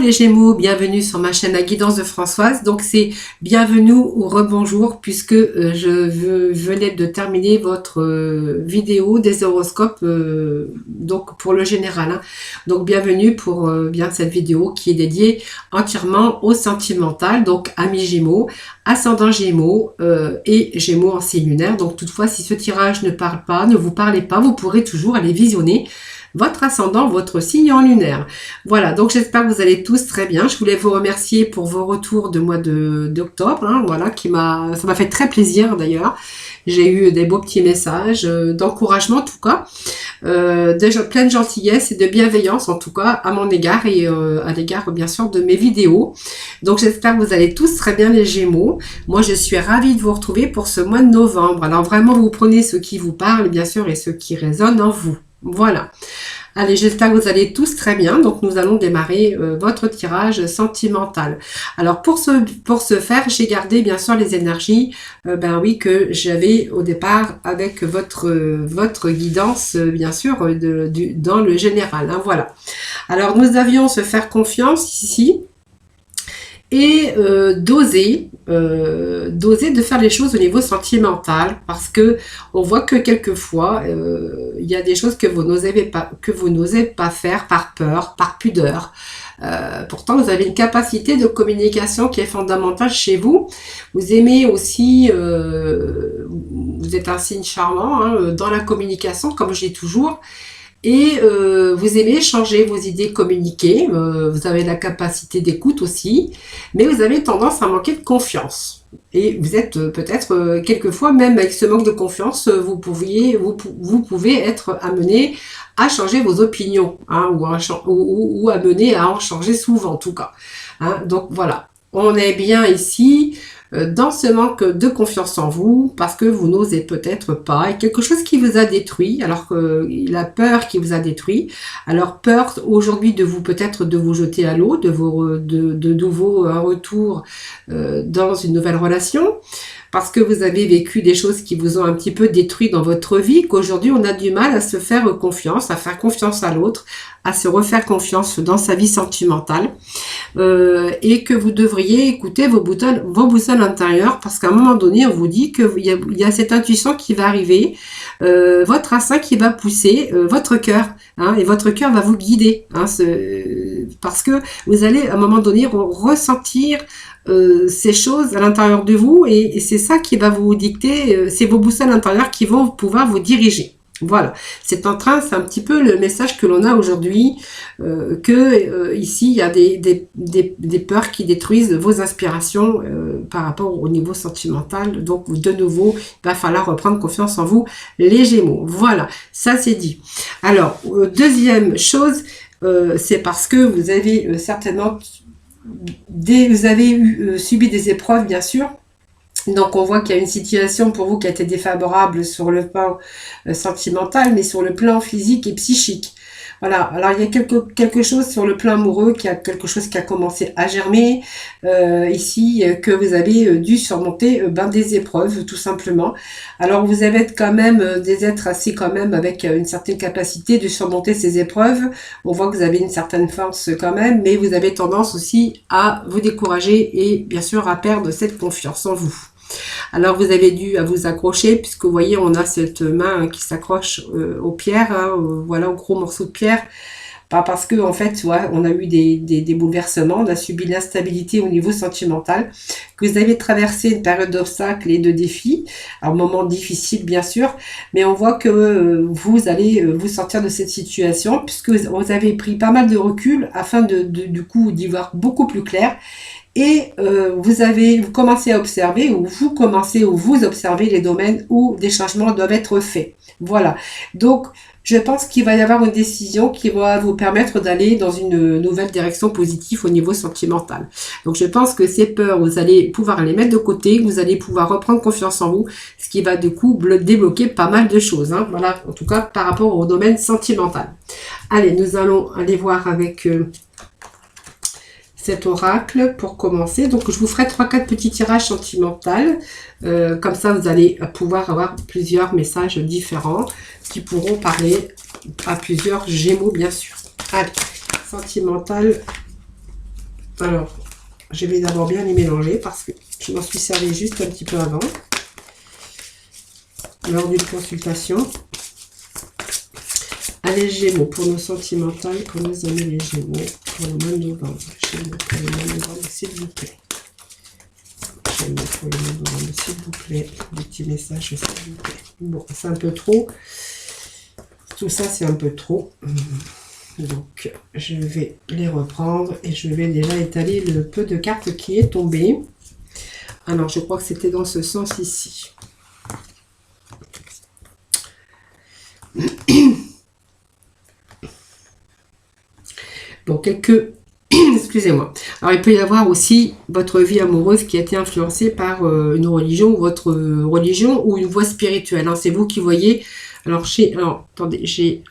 les Gémeaux, bienvenue sur ma chaîne La Guidance de Françoise. Donc c'est bienvenue ou rebonjour puisque venais de terminer votre vidéo des horoscopes donc pour le général. Hein. Donc bienvenue pour bien cette vidéo qui est dédiée entièrement au sentimental, donc amis Gémeaux, ascendant Gémeaux et Gémeaux en signe lunaire. Donc toutefois si ce tirage ne parle pas, ne vous parlez pas, vous pourrez toujours aller visionner votre ascendant, votre signe en lunaire. Voilà, donc j'espère que vous allez tous très bien. Je voulais vous remercier pour vos retours de mois d'octobre, hein, voilà, ça m'a fait très plaisir d'ailleurs. J'ai eu des beaux petits messages d'encouragement en tout cas, plein de gentillesse et de bienveillance en tout cas à mon égard et à l'égard bien sûr de mes vidéos. Donc j'espère que vous allez tous très bien les Gémeaux. Moi je suis ravie de vous retrouver pour ce mois de novembre. Alors vraiment vous prenez ce qui vous parle bien sûr et ce qui résonne en vous. Voilà. Allez, j'espère que vous allez tous très bien. Donc, nous allons démarrer votre tirage sentimental. Alors, pour ce faire, j'ai gardé bien sûr les énergies que j'avais au départ avec votre guidance, bien sûr, dans le général. Hein, voilà. Alors, nous avions se faire confiance ici et d'oser de faire les choses au niveau sentimental parce que on voit que quelquefois il y a des choses que vous n'osez pas faire par peur, par pudeur. Pourtant vous avez une capacité de communication qui est fondamentale chez vous. Vous aimez aussi, vous êtes un signe charmant hein, dans la communication comme je dis toujours. Et vous aimez échanger vos idées, communiquer, vous avez la capacité d'écoute aussi, mais vous avez tendance à manquer de confiance. Et vous êtes peut-être quelquefois, même avec ce manque de confiance, vous pouvez être amené à changer vos opinions, hein, ou amené à en changer souvent en tout cas. Hein. Donc voilà, on est bien ici dans ce manque de confiance en vous parce que vous n'osez peut-être pas et quelque chose qui vous a détruit alors que la peur qui vous a détruit. Alors peur aujourd'hui de vous peut-être de vous jeter à l'eau, de nouveau un retour dans une nouvelle relation parce que vous avez vécu des choses qui vous ont un petit peu détruit dans votre vie, qu'aujourd'hui on a du mal à se faire confiance, à faire confiance à l'autre, à se refaire confiance dans sa vie sentimentale et que vous devriez écouter vos boussoles intérieures parce qu'à un moment donné on vous dit qu'il y a cette intuition qui va arriver, votre instinct qui va pousser votre cœur hein, et votre cœur va vous guider hein, parce que vous allez à un moment donné ressentir ces choses à l'intérieur de vous et c'est ça qui va vous dicter, c'est vos boussoles intérieures qui vont pouvoir vous diriger. Voilà, c'est un petit peu le message que l'on a aujourd'hui, ici il y a des peurs qui détruisent vos inspirations par rapport au niveau sentimental. Donc de nouveau, il va falloir reprendre confiance en vous, les Gémeaux. Voilà, ça c'est dit. Alors, deuxième chose, c'est parce que vous avez certainement subi des épreuves, bien sûr. Donc on voit qu'il y a une situation pour vous qui a été défavorable sur le plan sentimental, mais sur le plan physique et psychique. Voilà, alors il y a quelque chose sur le plan amoureux, quelque chose qui a commencé à germer ici, que vous avez dû surmonter des épreuves, tout simplement. Alors vous avez quand même des êtres assez quand même avec une certaine capacité de surmonter ces épreuves. On voit que vous avez une certaine force quand même, mais vous avez tendance aussi à vous décourager et bien sûr à perdre cette confiance en vous. Alors vous avez dû à vous accrocher puisque vous voyez on a cette main qui s'accroche aux pierres, hein, voilà au gros morceau de pierre, parce que en fait ouais, on a eu des bouleversements, on a subi l'instabilité au niveau sentimental, que vous avez traversé une période d'obstacles et de défis, un moment difficile bien sûr, mais on voit que vous allez vous sortir de cette situation puisque vous avez pris pas mal de recul afin du coup d'y voir beaucoup plus clair. Et vous commencez à observer ou vous observez les domaines où des changements doivent être faits. Voilà. Donc, je pense qu'il va y avoir une décision qui va vous permettre d'aller dans une nouvelle direction positive au niveau sentimental. Donc, je pense que ces peurs, vous allez pouvoir les mettre de côté, vous allez pouvoir reprendre confiance en vous, ce qui va du coup débloquer pas mal de choses. Hein. Voilà, en tout cas, par rapport au domaine sentimental. Allez, nous allons aller voir avec... cet oracle pour commencer. Donc je vous ferai 3-4 petits tirages sentimentaux. Comme ça vous allez pouvoir avoir plusieurs messages différents qui pourront parler à plusieurs Gémeaux bien sûr. Allez, sentimental Alors, je vais d'abord bien les mélanger parce que je m'en suis servi juste un petit peu avant, lors d'une consultation. Allez, Gémeaux, pour nos sentimentales, pour nos amis les Gémeaux, pour le mois de novembre. Gémeaux, pour le mois de novembre, s'il vous plaît. Gémeaux, pour le mois de novembre, s'il vous plaît. Des petits messages, s'il vous plaît. Bon, c'est un peu trop. Tout ça, c'est un peu trop. Donc, je vais les reprendre et je vais déjà étaler le peu de cartes qui est tombé. Alors, je crois que c'était dans ce sens ici. Bon, excusez-moi. Alors, il peut y avoir aussi votre vie amoureuse qui a été influencée par une religion ou votre religion ou une voie spirituelle. Hein. C'est vous qui voyez. Alors, attendez, j'ai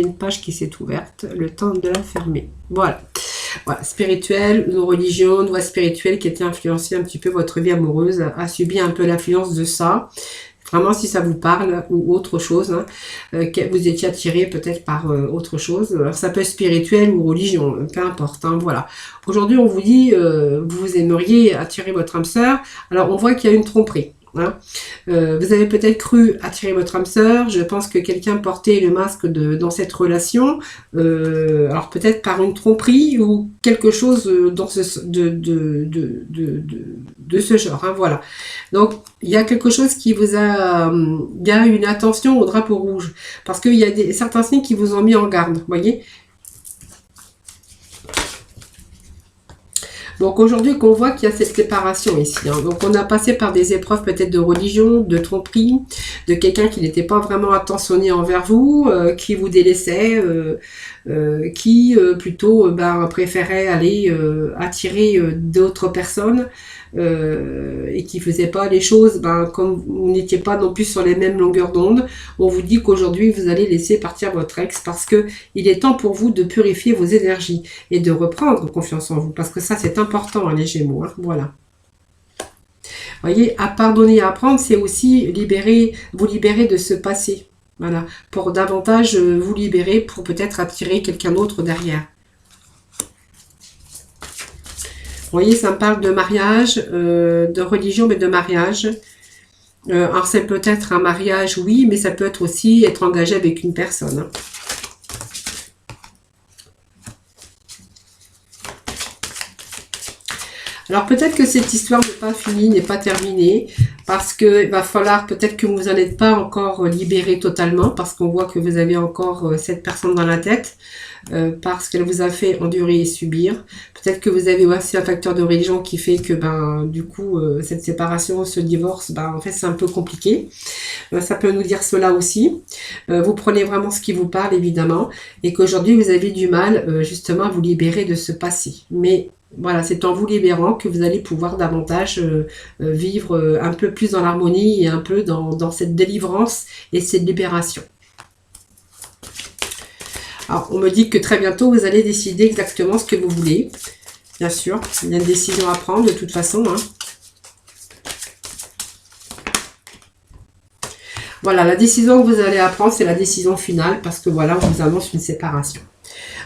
une page qui s'est ouverte. Le temps de la fermer. Voilà. Voilà, spirituelle, une religion, une voie spirituelle qui a été influencée un petit peu, votre vie amoureuse a subi un peu l'influence de ça. Vraiment, si ça vous parle ou autre chose, hein, que vous étiez attiré peut-être par autre chose. Alors, ça peut être spirituel ou religion, peu importe. Hein, voilà. Aujourd'hui, on vous dit, vous aimeriez attirer votre âme sœur. Alors, on voit qu'il y a une tromperie. Hein. Vous avez peut-être cru attirer votre âme sœur. Je pense que quelqu'un portait le masque dans cette relation. Alors peut-être par une tromperie ou quelque chose dans de ce genre. Hein, voilà. Donc il y a quelque chose qui vous a... il y a une attention au drapeau rouge. Parce qu'il y a certains signes qui vous ont mis en garde. Vous voyez ? Donc aujourd'hui qu'on voit qu'il y a cette séparation ici. Hein. Donc on a passé par des épreuves peut-être de religion, de tromperie, de quelqu'un qui n'était pas vraiment attentionné envers vous, qui vous délaissait, qui plutôt préférait aller attirer d'autres personnes et qui faisait pas les choses comme vous n'étiez pas non plus sur les mêmes longueurs d'onde. On vous dit qu'aujourd'hui vous allez laisser partir votre ex parce que il est temps pour vous de purifier vos énergies et de reprendre confiance en vous parce que ça c'est important hein, les Gémeaux. Hein, voilà. Vous voyez, à pardonner et à apprendre, c'est aussi vous libérer de ce passé. Voilà, pour davantage vous libérer pour peut-être attirer quelqu'un d'autre derrière. Vous voyez, ça me parle de mariage, de religion, mais de mariage. Alors, c'est peut-être un mariage, oui, mais ça peut être aussi être engagé avec une personne. Hein. Alors, peut-être que cette histoire n'est pas finie, n'est pas terminée, parce qu'il va falloir peut-être que vous n'en êtes pas encore libéré totalement, parce qu'on voit que vous avez encore cette personne dans la tête. Parce qu'elle vous a fait endurer et subir. Peut-être que vous avez aussi un facteur de religion qui fait que du coup cette séparation, ce divorce, en fait c'est un peu compliqué. Ça peut nous dire cela aussi. Vous prenez vraiment ce qui vous parle évidemment et qu'aujourd'hui vous avez du mal justement à vous libérer de ce passé. Mais voilà, c'est en vous libérant que vous allez pouvoir davantage vivre un peu plus dans l'harmonie et un peu dans cette délivrance et cette libération. Alors, on me dit que très bientôt, vous allez décider exactement ce que vous voulez. Bien sûr, il y a une décision à prendre de toute façon. Hein. Voilà, la décision que vous allez prendre, c'est la décision finale parce que voilà, on vous annonce une séparation.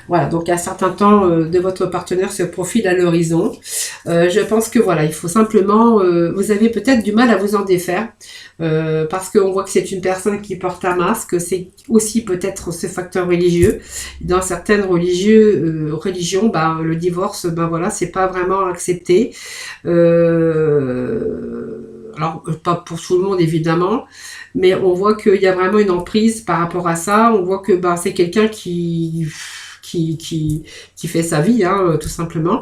Voilà, donc un certain temps de votre partenaire se profile à l'horizon. Je pense que voilà, il faut simplement, vous avez peut-être du mal à vous en défaire parce qu'on voit que c'est une personne qui porte un masque. C'est aussi peut-être ce facteur religieux. Dans certaines religions, le divorce, voilà, c'est pas vraiment accepté. Alors, pas pour tout le monde évidemment, mais on voit qu'il y a vraiment une emprise par rapport à ça. On voit que c'est quelqu'un qui fait sa vie, hein, tout simplement.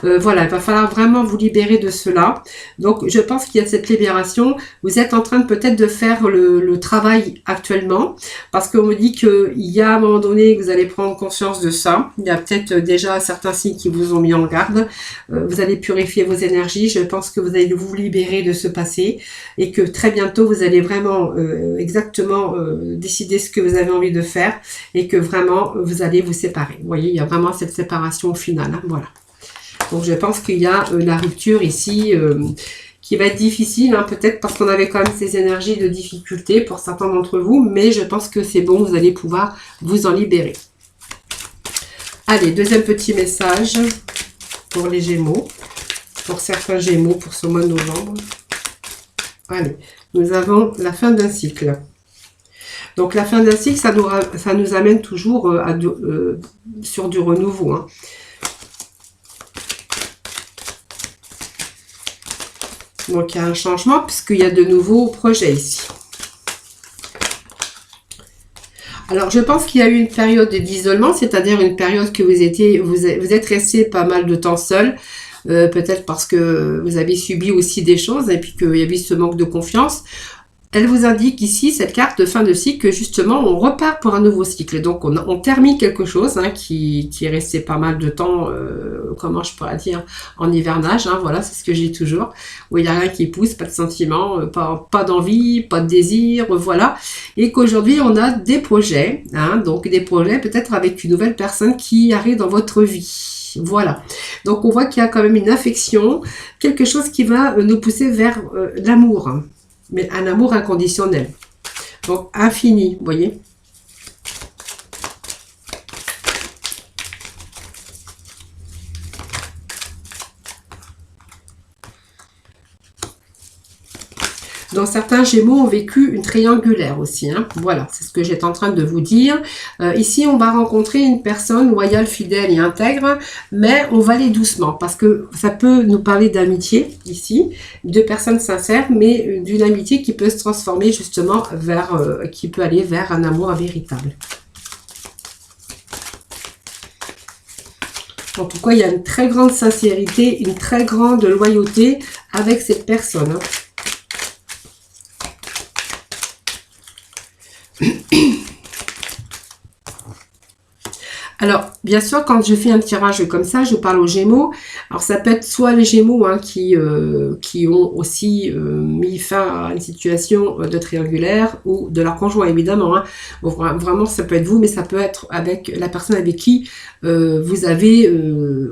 Voilà, il va falloir vraiment vous libérer de cela. Donc, je pense qu'il y a cette libération. Vous êtes en train de peut-être de faire le travail actuellement, parce qu'on me dit qu'il y a un moment donné que vous allez prendre conscience de ça. Il y a peut-être déjà certains signes qui vous ont mis en garde. Vous allez purifier vos énergies. Je pense que vous allez vous libérer de ce passé et que très bientôt, vous allez vraiment exactement décider ce que vous avez envie de faire et que vraiment, vous allez vous séparer. Vous voyez, il y a vraiment cette séparation finale. Hein, voilà. Donc, je pense qu'il y a la rupture ici qui va être difficile, hein, peut-être parce qu'on avait quand même ces énergies de difficulté pour certains d'entre vous, mais je pense que c'est bon, vous allez pouvoir vous en libérer. Allez, deuxième petit message pour les Gémeaux. Pour certains Gémeaux, pour ce mois de novembre. Allez, nous avons la fin d'un cycle. Donc la fin d'un cycle, ça nous amène toujours sur du renouveau. Hein. Donc il y a un changement puisqu'il y a de nouveaux projets ici. Alors je pense qu'il y a eu une période d'isolement, c'est-à-dire une période que vous êtes resté pas mal de temps seul. Peut-être parce que vous avez subi aussi des choses et puis qu'il y avait ce manque de confiance. Elle vous indique ici, cette carte de fin de cycle, que justement, on repart pour un nouveau cycle. Donc, on termine quelque chose hein, qui est resté pas mal de temps, comment je pourrais dire, en hivernage. Hein, voilà, c'est ce que je dis toujours. Où il n'y a rien qui pousse, pas de sentiment, pas d'envie, pas de désir, voilà. Et qu'aujourd'hui, on a des projets. Hein, donc, des projets peut-être avec une nouvelle personne qui arrive dans votre vie. Voilà. Donc, on voit qu'il y a quand même une affection, quelque chose qui va nous pousser vers l'amour. Mais un amour inconditionnel. Donc, infini, vous voyez. Donc, certains Gémeaux ont vécu une triangulaire aussi. Hein. Voilà, c'est ce que j'étais en train de vous dire. Ici, on va rencontrer une personne loyale, fidèle et intègre, mais on va aller doucement parce que ça peut nous parler d'amitié ici, de personnes sincères, mais d'une amitié qui peut se transformer justement qui peut aller vers un amour véritable. En tout cas, il y a une très grande sincérité, une très grande loyauté avec cette personne. Hein. Alors, bien sûr, quand je fais un tirage comme ça, je parle aux Gémeaux. Alors, ça peut être soit les Gémeaux hein, qui ont aussi mis fin à une situation de triangulaire ou de leur conjoint, évidemment. Hein. Bon, vraiment, ça peut être vous, mais ça peut être avec la personne avec qui vous avez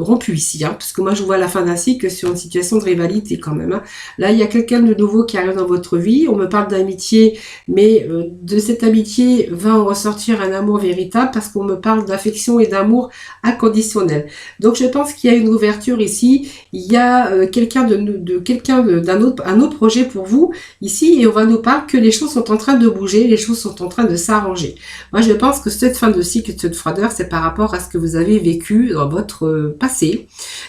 rompu ici. Hein, parce que moi, je vois la fin d'un cycle sur une situation de rivalité quand même. Hein. Là, il y a quelqu'un de nouveau qui arrive dans votre vie. On me parle d'amitié, mais de cette amitié va en ressortir un amour véritable parce qu'on me parle d'affection et d'amour inconditionnel. Donc je pense qu'il y a une ouverture ici, il y a quelqu'un d'un autre projet pour vous ici et on va nous parler que les choses sont en train de bouger, les choses sont en train de s'arranger. Moi je pense que cette fin de cycle, cette froideur, c'est par rapport à ce que vous avez vécu dans votre passé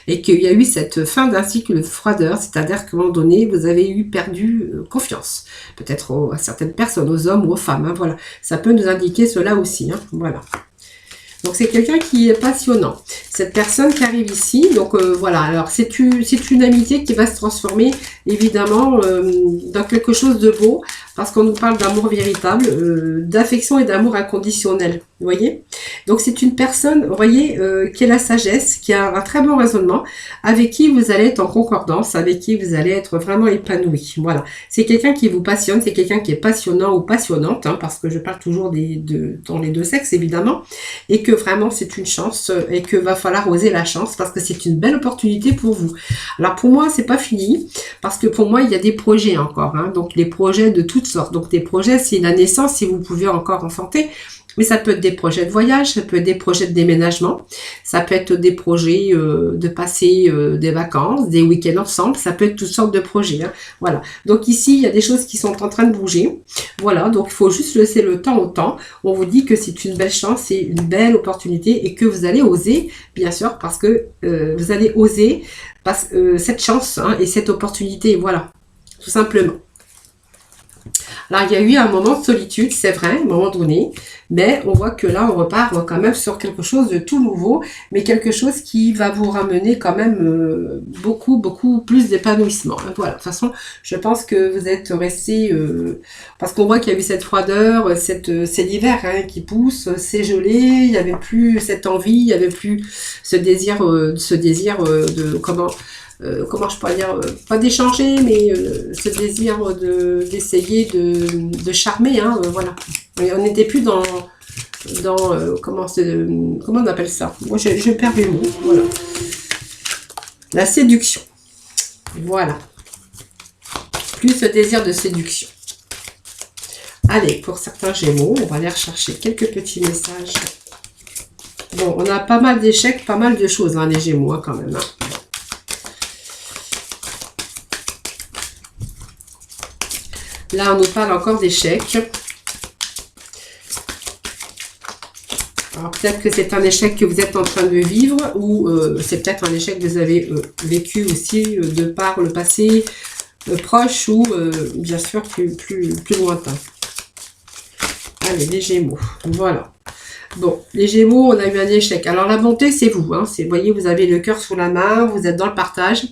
et qu'il y a eu cette fin d'un cycle de froideur, c'est-à-dire qu'à un moment donné vous avez perdu confiance, peut-être à certaines personnes, aux hommes ou aux femmes, hein, voilà. Ça peut nous indiquer cela aussi, hein, voilà. Donc, c'est quelqu'un qui est passionnant. Cette personne qui arrive ici, donc voilà, alors c'est une amitié qui va se transformer évidemment dans quelque chose de beau parce qu'on nous parle d'amour véritable, d'affection et d'amour inconditionnel. Vous voyez? Donc, c'est une personne, vous voyez, qui a la sagesse, qui a un très bon raisonnement, avec qui vous allez être en concordance, avec qui vous allez être vraiment épanoui. Voilà. C'est quelqu'un qui vous passionne, c'est quelqu'un qui est passionnant ou passionnante, hein, parce que je parle toujours dans les deux sexes, évidemment, et que vraiment, c'est une chance, et que va falloir oser la chance, parce que c'est une belle opportunité pour vous. Alors, pour moi, c'est pas fini, parce que pour moi, il y a des projets encore, hein, donc les projets de toutes sortes. Donc, des projets, c'est la naissance, si vous pouvez encore enfanter, mais ça peut être des projets de voyage, ça peut être des projets de déménagement, ça peut être des projets de passer des vacances, des week-ends ensemble, ça peut être toutes sortes de projets. Hein. Voilà. Donc ici, il y a des choses qui sont en train de bouger. Voilà, donc il faut juste laisser le temps au temps. On vous dit que c'est une belle chance, c'est une belle opportunité et que vous allez oser, bien sûr, parce que vous allez oser cette chance hein, et cette opportunité. Voilà, tout simplement. Alors, il y a eu un moment de solitude, c'est vrai, à un moment donné, mais on voit que là, on repart quand même sur quelque chose de tout nouveau, mais quelque chose qui va vous ramener quand même beaucoup, beaucoup plus d'épanouissement. Voilà, de toute façon, je pense que vous êtes resté, parce qu'on voit qu'il y a eu cette froideur, c'est l'hiver hein, qui pousse, c'est gelé, il n'y avait plus cette envie, il n'y avait plus ce désir de, comment je pourrais dire, pas d'échanger, mais ce désir d'essayer de charmer, hein, voilà. Et on n'était plus dans comment on appelle ça? Moi, je perds mes mots, voilà. La séduction, voilà. Plus ce désir de séduction. Allez, pour certains Gémeaux, on va aller rechercher quelques petits messages Bon, on a pas mal d'échecs, pas mal de choses, hein, les Gémeaux, hein, quand même. Hein. Là, on nous parle encore d'échecs. Alors, peut-être que c'est un échec que vous êtes en train de vivre ou c'est peut-être un échec que vous avez vécu aussi de par le passé proche ou bien sûr plus lointain. Allez, les Gémeaux. Voilà. Bon, les Gémeaux, on a eu un échec. Alors, la bonté, c'est vous. Hein. Vous voyez, vous avez le cœur sous la main, vous êtes dans le partage.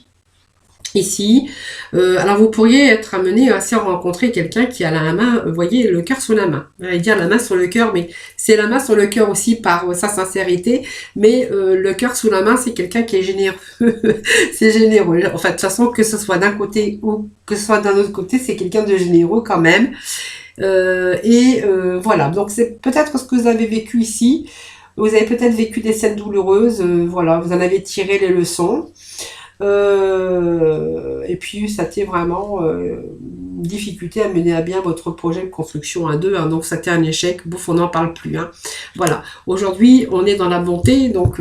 Ici, alors vous pourriez être amené à rencontrer quelqu'un qui a la main, vous voyez, le cœur sur la main. J'allais dire la main sur le cœur, mais c'est la main sur le cœur aussi par sa sincérité. Mais le cœur sous la main, c'est quelqu'un qui est généreux. C'est généreux. Enfin, de toute façon, que ce soit d'un côté ou que ce soit d'un autre côté, c'est quelqu'un de généreux quand même. Voilà, donc c'est peut-être ce que vous avez vécu ici. Vous avez peut-être vécu des scènes douloureuses. Voilà, vous en avez tiré les leçons. Et puis ça a vraiment difficulté à mener à bien votre projet de construction à deux, hein, donc ça a été un échec, bouf, on n'en parle plus. Hein. Voilà, aujourd'hui on est dans la bonté, donc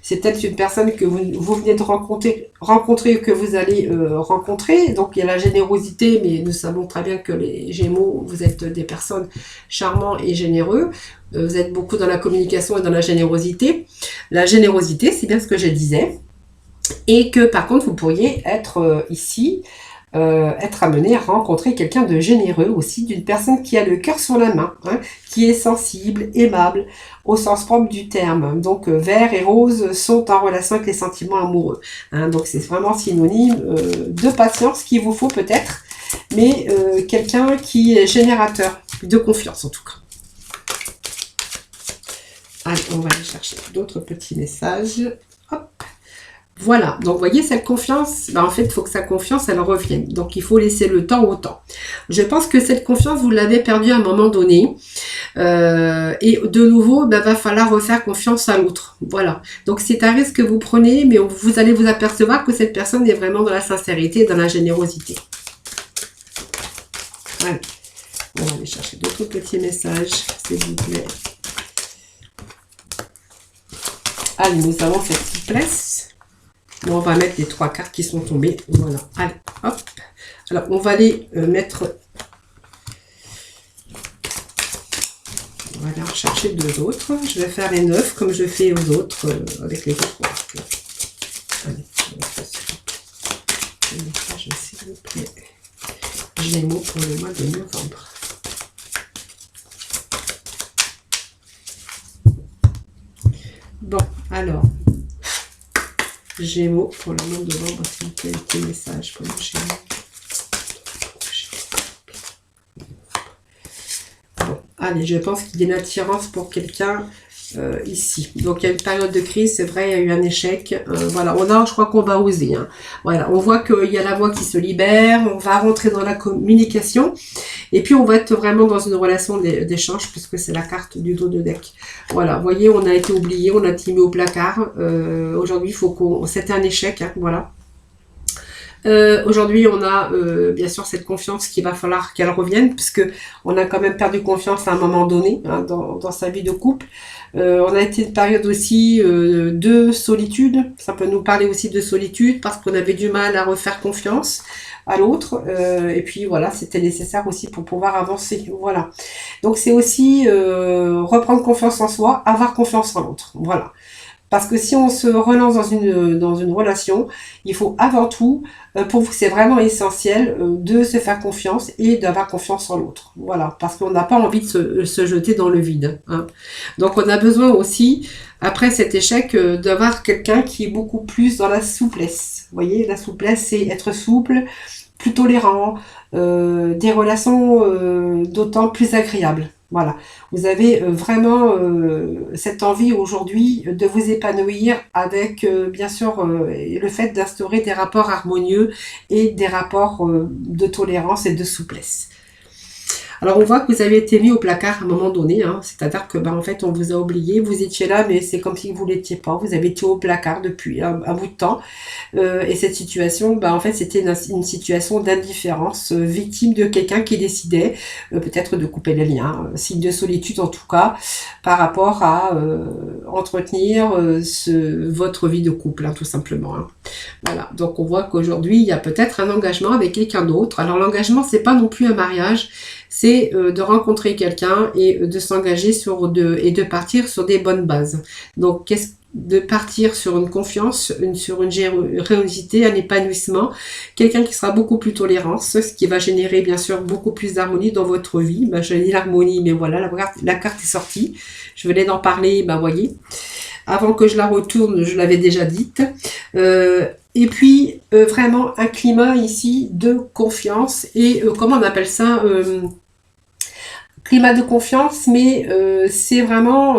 c'est peut-être une personne que vous venez de rencontrer que vous allez rencontrer, donc il y a la générosité, mais nous savons très bien que les Gémeaux, vous êtes des personnes charmantes et généreux. Vous êtes beaucoup dans la communication et dans la générosité. La générosité, c'est bien ce que je disais. Et que par contre vous pourriez être ici, être amené à rencontrer quelqu'un de généreux aussi, d'une personne qui a le cœur sur la main, hein, qui est sensible, aimable, au sens propre du terme. Donc vert et rose sont en relation avec les sentiments amoureux. Hein, donc c'est vraiment synonyme de patience qu'il vous faut peut-être, mais quelqu'un qui est générateur de confiance en tout cas. Allez, on va aller chercher d'autres petits messages. Hop. Voilà, donc vous voyez, cette confiance, en fait, il faut que sa confiance, elle revienne. Donc, il faut laisser le temps au temps. Je pense que cette confiance, vous l'avez perdue à un moment donné. Et de nouveau, va falloir refaire confiance à l'autre. Voilà. Donc, c'est un risque que vous prenez, mais vous allez vous apercevoir que cette personne est vraiment dans la sincérité et dans la générosité. Allez, on va aller chercher d'autres petits messages, s'il vous plaît. Allez, nous avons cette souplesse. Bon, on va mettre les 3 cartes qui sont tombées. Voilà. Allez, hop. Alors, on va aller mettre... On va aller en chercher 2 autres. Je vais faire les 9 comme je fais aux autres avec les autres. Allez, on va faire le message, s'il vous plaît. Gémeaux pour le mois de novembre. Bon, alors... Gémeaux pour le mois de novembre, s'il vous plaît, petit message pour le Gémeaux. Bon, allez, je pense qu'il y a une attirance pour quelqu'un ici. Donc, il y a une période de crise, c'est vrai, il y a eu un échec. Voilà, je crois qu'on va oser. Hein. Voilà, on voit qu'il y a la voix qui se libère, on va rentrer dans la communication. Et puis, on va être vraiment dans une relation d'échange, puisque c'est la carte du dos de deck. Voilà, vous voyez, on a été oublié, on a été mis au placard. Aujourd'hui, il faut qu'on... C'était un échec, hein, voilà. Aujourd'hui, on a bien sûr cette confiance qu'il va falloir qu'elle revienne, puisque on a quand même perdu confiance à un moment donné hein, dans sa vie de couple. On a été une période aussi de solitude. Ça peut nous parler aussi de solitude parce qu'on avait du mal à refaire confiance à l'autre. Et puis voilà, c'était nécessaire aussi pour pouvoir avancer. Voilà. Donc c'est aussi reprendre confiance en soi, avoir confiance en l'autre. Voilà. Parce que si on se relance dans une relation, il faut avant tout, pour vous c'est vraiment essentiel, de se faire confiance et d'avoir confiance en l'autre. Voilà, parce qu'on n'a pas envie de se jeter dans le vide. Hein. Donc on a besoin aussi, après cet échec, d'avoir quelqu'un qui est beaucoup plus dans la souplesse. Vous voyez, la souplesse, c'est être souple, plus tolérant, des relations d'autant plus agréables. Voilà, vous avez vraiment cette envie aujourd'hui de vous épanouir avec, bien sûr, le fait d'instaurer des rapports harmonieux et des rapports de tolérance et de souplesse. Alors, on voit que vous avez été mis au placard à un moment donné, hein, c'est-à-dire que, en fait, on vous a oublié, vous étiez là, mais c'est comme si vous l'étiez pas, vous avez été au placard depuis un bout de temps. Et cette situation, en fait, c'était une situation d'indifférence, victime de quelqu'un qui décidait peut-être de couper les liens, signe de solitude en tout cas, par rapport à entretenir votre vie de couple, hein, tout simplement. Hein. Voilà, donc on voit qu'aujourd'hui, il y a peut-être un engagement avec quelqu'un d'autre. Alors l'engagement, c'est pas non plus un mariage, c'est de rencontrer quelqu'un et de s'engager et de partir sur des bonnes bases. Donc de partir sur une confiance, sur une générosité, un épanouissement, quelqu'un qui sera beaucoup plus tolérant, ce qui va générer bien sûr beaucoup plus d'harmonie dans votre vie. Je dis l'harmonie, mais voilà, la carte est sortie. Je venais d'en parler, voyez. Avant que je la retourne, je l'avais déjà dite. Et puis, vraiment un climat ici de confiance et, comment on appelle ça climat de confiance, mais c'est vraiment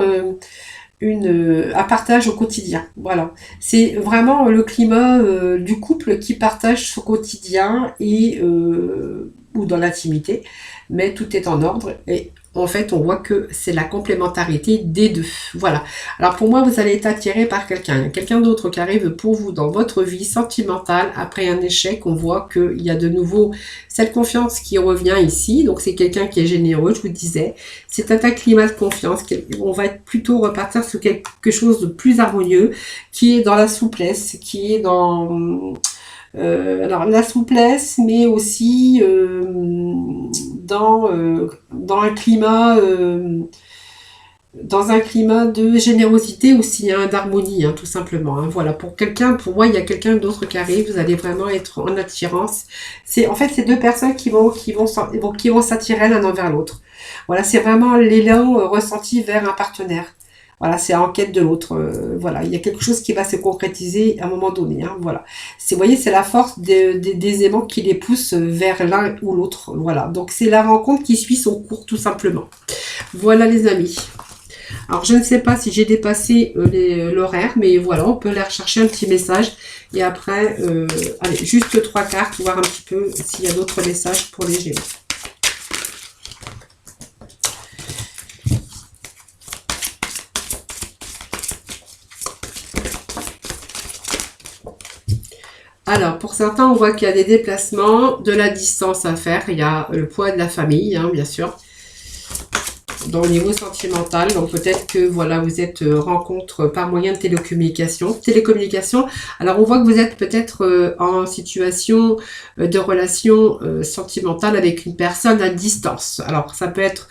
un partage au quotidien. Voilà. C'est vraiment le climat du couple qui partage son quotidien et ou dans l'intimité, mais tout est en ordre et en fait, on voit que c'est la complémentarité des deux. Voilà. Alors pour moi, vous allez être attiré par quelqu'un d'autre qui arrive pour vous dans votre vie sentimentale. Après un échec, on voit qu'il y a de nouveau cette confiance qui revient ici. Donc c'est quelqu'un qui est généreux, je vous disais. C'est un climat de confiance. On va être plutôt repartir sur quelque chose de plus harmonieux, qui est dans la souplesse, qui est dans... alors la souplesse, mais aussi dans un climat de générosité aussi, hein, d'harmonie, hein, tout simplement. Hein. Voilà, pour moi, il y a quelqu'un d'autre qui arrive. Vous allez vraiment être en attirance. En fait, c'est deux personnes qui vont s'attirer l'un envers l'autre. Voilà, c'est vraiment l'élan ressenti vers un partenaire. Voilà, c'est en quête de l'autre. Voilà, il y a quelque chose qui va se concrétiser à un moment donné. Hein, voilà. Vous voyez, c'est la force des aimants qui les poussent vers l'un ou l'autre. Voilà, donc c'est la rencontre qui suit son cours, tout simplement. Voilà, les amis. Alors, je ne sais pas si j'ai dépassé l'horaire, mais voilà, on peut aller rechercher un petit message. Et après, allez, juste 3 cartes, voir un petit peu s'il y a d'autres messages pour les Gémeaux. Alors, pour certains, on voit qu'il y a des déplacements, de la distance à faire. Il y a le poids de la famille, hein, bien sûr, dans le niveau sentimental. Donc, peut-être que, voilà, vous êtes rencontre par moyen de télécommunication. Alors, on voit que vous êtes peut-être en situation de relation sentimentale avec une personne à distance. Alors, ça peut être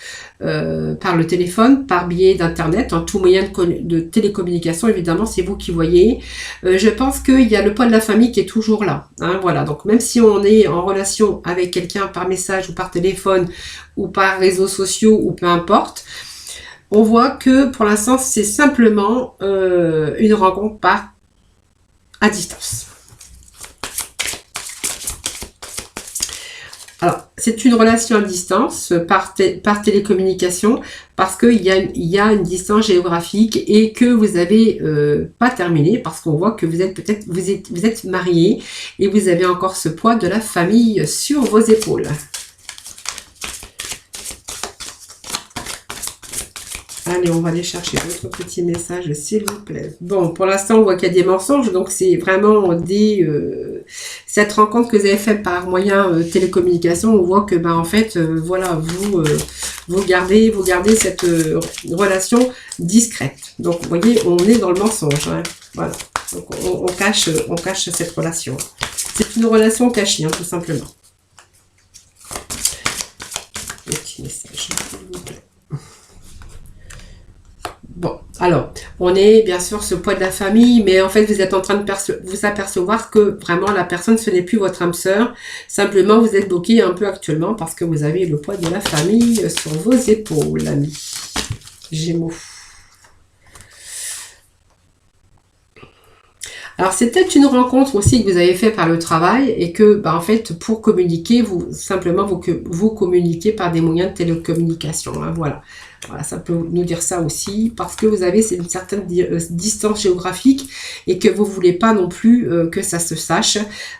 par le téléphone, par biais d'internet, en tout moyen de télécommunication, évidemment, c'est vous qui voyez. Je pense qu'il y a le poids de la famille qui est toujours là. Hein, voilà, donc même si on est en relation avec quelqu'un par message ou par téléphone ou par réseaux sociaux ou peu importe, on voit que pour l'instant, c'est simplement une rencontre à distance. Alors, c'est une relation à distance par télécommunication parce qu'il y a une distance géographique et que vous n'avez pas terminé parce qu'on voit que vous êtes marié et vous avez encore ce poids de la famille sur vos épaules. Allez, on va aller chercher d'autres petits messages, s'il vous plaît. Bon, pour l'instant, on voit qu'il y a des mensonges, donc c'est vraiment cette rencontre que vous avez faite par moyen télécommunication, on voit que, en fait, voilà, vous gardez cette relation discrète. Donc, vous voyez, on est dans le mensonge, hein. Voilà. Donc, on cache cette relation. C'est une relation cachée, hein, tout simplement. Petit message, s'il vous plaît. Bon, alors, on est bien sûr ce poids de la famille, mais en fait, vous êtes en train de vous apercevoir que vraiment la personne, ce n'est plus votre âme sœur. Simplement, vous êtes bloqué un peu actuellement parce que vous avez le poids de la famille sur vos épaules, amis Gémeaux. Alors, c'est peut-être une rencontre aussi que vous avez fait par le travail et que, bah, en fait, pour communiquer, vous communiquez par des moyens de télécommunication. Hein, voilà. Voilà, ça peut nous dire ça aussi, parce que vous avez une certaine distance géographique et que vous voulez pas non plus que ça se sache,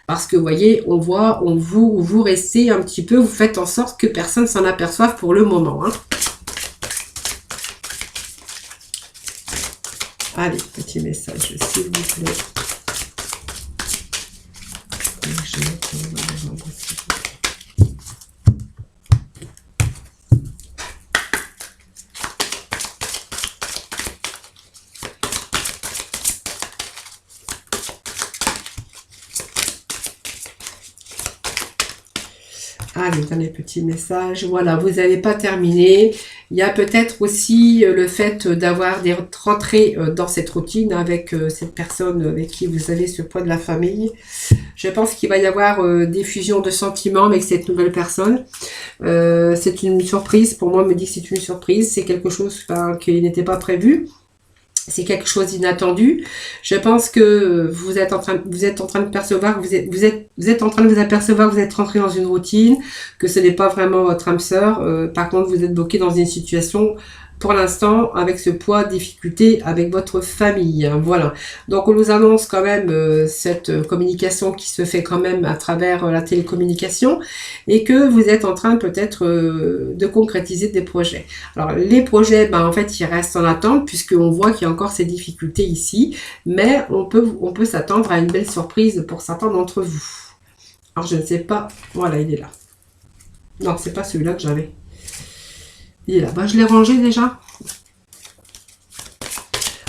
parce que, vous voyez, vous restez un petit peu, vous faites en sorte que personne s'en aperçoive pour le moment. Hein. Allez, petit message, s'il vous plaît. Allez, dans les petits messages, voilà, vous n'avez pas terminé. Il y a peut-être aussi le fait d'avoir des rentrées dans cette routine avec cette personne avec qui vous avez ce poids de la famille. Je pense qu'il va y avoir des fusions de sentiments avec cette nouvelle personne. C'est une surprise, pour moi, me dit que c'est une surprise. C'est quelque chose qui n'était pas prévu. C'est quelque chose d'inattendu. Je pense que vous êtes en train de percevoir, vous êtes en train de vous apercevoir que vous êtes rentré dans une routine, que ce n'est pas vraiment votre âme sœur. Par contre, vous êtes bloqué dans une situation, pour l'instant, avec ce poids, difficulté avec votre famille. Voilà. Donc, on nous annonce quand même cette communication qui se fait quand même à travers la télécommunication et que vous êtes en train peut-être de concrétiser des projets. Alors, les projets, en fait, ils restent en attente puisqu'on voit qu'il y a encore ces difficultés ici, mais on peut s'attendre à une belle surprise pour certains d'entre vous. Alors, je ne sais pas. Voilà, il est là. Non, c'est pas celui-là que j'avais. Il est là. Je l'ai rangé déjà.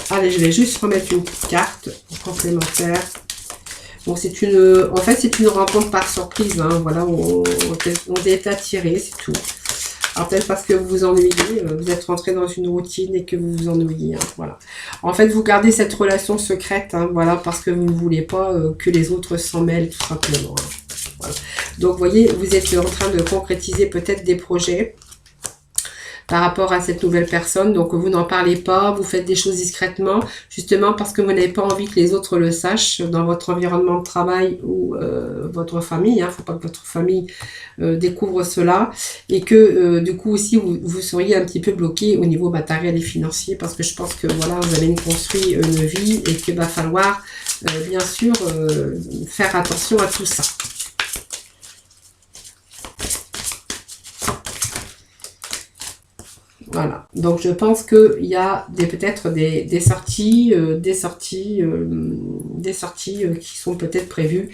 Allez, je vais juste remettre une petite carte complémentaire. Bon, en fait, c'est une rencontre par surprise. Hein. Voilà, on est attiré, c'est tout. Alors, peut-être parce que vous vous ennuyez, vous êtes rentré dans une routine et que vous vous ennuyez. Hein. Voilà. En fait, vous gardez cette relation secrète, hein, voilà, parce que vous ne voulez pas que les autres s'en mêlent, tout simplement. Hein. Voilà. Donc, vous voyez, vous êtes en train de concrétiser peut-être des projets par rapport à cette nouvelle personne. Donc, vous n'en parlez pas, vous faites des choses discrètement, justement parce que vous n'avez pas envie que les autres le sachent dans votre environnement de travail ou votre famille. Il ne faut pas que votre famille découvre cela. Et que, du coup, aussi, vous seriez un petit peu bloqué au niveau matériel et financier parce que je pense que, voilà, vous avez construit une vie et qu'il va falloir, bien sûr, faire attention à tout ça. Voilà, donc je pense qu'il y a peut-être des sorties qui sont peut-être prévues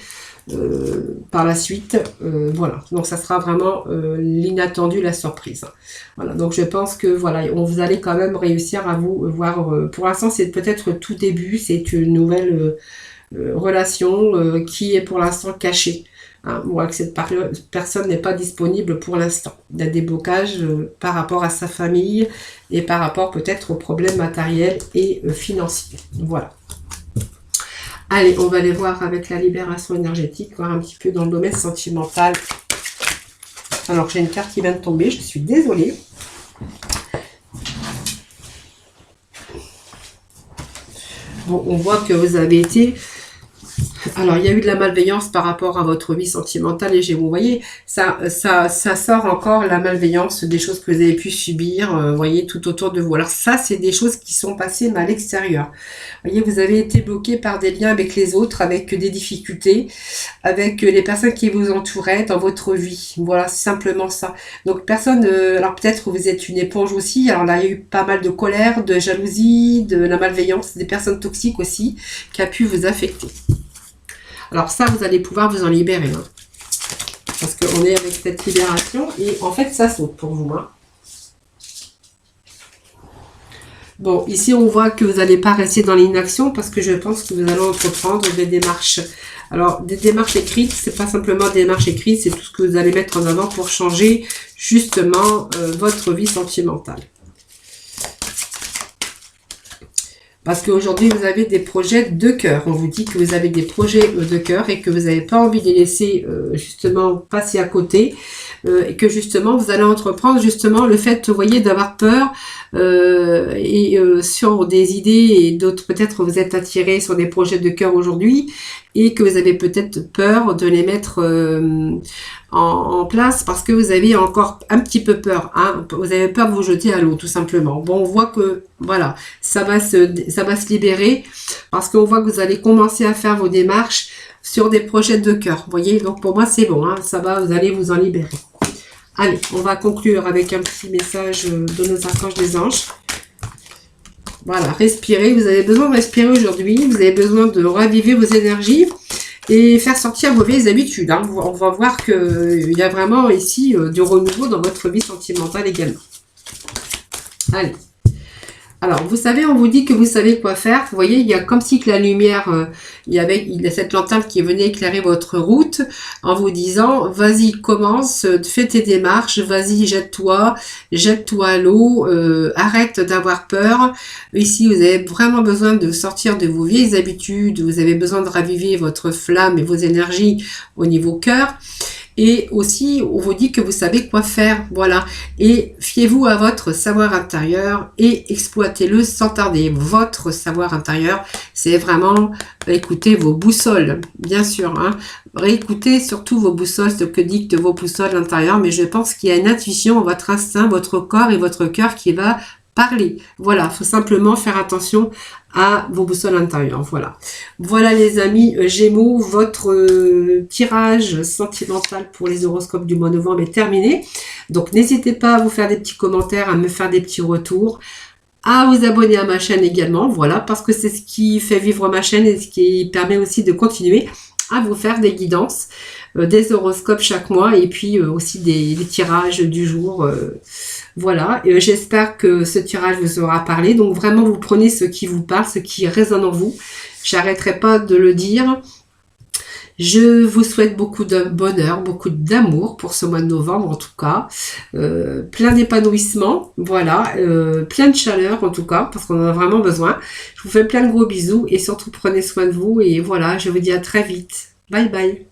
par la suite. Voilà, donc ça sera vraiment l'inattendu, la surprise. Voilà, donc je pense que voilà, vous allez quand même réussir à vous voir. Pour l'instant, c'est peut-être tout début, c'est une nouvelle relation qui est pour l'instant cachée. Hein, ou que cette personne n'est pas disponible pour l'instant. Il y a des blocages par rapport à sa famille et par rapport peut-être aux problèmes matériels et financiers. Voilà. Allez, on va aller voir avec la libération énergétique, voir un petit peu dans le domaine sentimental. Alors, j'ai une carte qui vient de tomber, je suis désolée. Bon, on voit que vous avez été... Alors, il y a eu de la malveillance par rapport à votre vie sentimentale et vous voyez, ça sort encore la malveillance des choses que vous avez pu subir, vous voyez, tout autour de vous. Alors ça, c'est des choses qui sont passées mais à l'extérieur. Vous voyez, vous avez été bloqué par des liens avec les autres, avec des difficultés, avec les personnes qui vous entouraient dans votre vie. Voilà, c'est simplement ça. Donc, personne, alors peut-être vous êtes une éponge aussi, alors là, il y a eu pas mal de colère, de jalousie, de la malveillance, des personnes toxiques aussi, qui a pu vous affecter. Alors ça, vous allez pouvoir vous en libérer. Hein, parce qu'on est avec cette libération. Et en fait, ça saute pour vous. Hein. Bon, ici, on voit que vous n'allez pas rester dans l'inaction. Parce que je pense que vous allez entreprendre des démarches. Alors, des démarches écrites, c'est pas simplement des démarches écrites. C'est tout ce que vous allez mettre en avant pour changer justement votre vie sentimentale. Parce qu'aujourd'hui, vous avez des projets de cœur. On vous dit que vous avez des projets de cœur et que vous n'avez pas envie de les laisser justement passer à côté. Et que justement, vous allez entreprendre justement le fait, vous voyez, d'avoir peur sur des idées et d'autres, peut-être vous êtes attiré sur des projets de cœur aujourd'hui et que vous avez peut-être peur de les mettre en place parce que vous avez encore un petit peu peur. Hein. Vous avez peur de vous jeter à l'eau, tout simplement. Bon, on voit que, voilà, ça va se libérer parce qu'on voit que vous allez commencer à faire vos démarches sur des projets de cœur. Vous voyez, donc pour moi, c'est bon. Hein, ça va, vous allez vous en libérer. Allez, on va conclure avec un petit message de nos archanges des anges. Voilà, respirez. Vous avez besoin de respirer aujourd'hui. Vous avez besoin de raviver vos énergies et faire sortir vos vieilles habitudes. Hein. On va voir qu'il y a vraiment ici du renouveau dans votre vie sentimentale également. Allez. Alors, vous savez, on vous dit que vous savez quoi faire. Vous voyez, il y a comme si que la lumière, il y a cette lanterne qui venait éclairer votre route en vous disant, vas-y, commence, fais tes démarches, vas-y, jette-toi à l'eau, arrête d'avoir peur. Ici, vous avez vraiment besoin de sortir de vos vieilles habitudes, vous avez besoin de raviver votre flamme et vos énergies au niveau cœur. Et aussi, on vous dit que vous savez quoi faire, voilà. Et fiez-vous à votre savoir intérieur et exploitez-le sans tarder. Votre savoir intérieur, c'est vraiment écouter vos boussoles, bien sûr. Hein. Réécoutez surtout vos boussoles, ce que dictent vos boussoles intérieures. Mais je pense qu'il y a une intuition, votre instinct, votre corps et votre cœur qui va parler. Voilà, il faut simplement faire attention à vos boussoles intérieures. Voilà. Voilà les amis Gémeaux, votre tirage sentimental pour les horoscopes du mois de novembre est terminé. Donc n'hésitez pas à vous faire des petits commentaires, à me faire des petits retours, à vous abonner à ma chaîne également. Voilà, parce que c'est ce qui fait vivre ma chaîne et ce qui permet aussi de continuer à vous faire des guidances, des horoscopes chaque mois et puis aussi des tirages du jour. Voilà, j'espère que ce tirage vous aura parlé. Donc vraiment, vous prenez ce qui vous parle, ce qui résonne en vous. J'arrêterai pas de le dire. Je vous souhaite beaucoup de bonheur, beaucoup d'amour pour ce mois de novembre en tout cas. Plein d'épanouissement, voilà, plein de chaleur en tout cas, parce qu'on en a vraiment besoin. Je vous fais plein de gros bisous et surtout prenez soin de vous et voilà, je vous dis à très vite. Bye bye.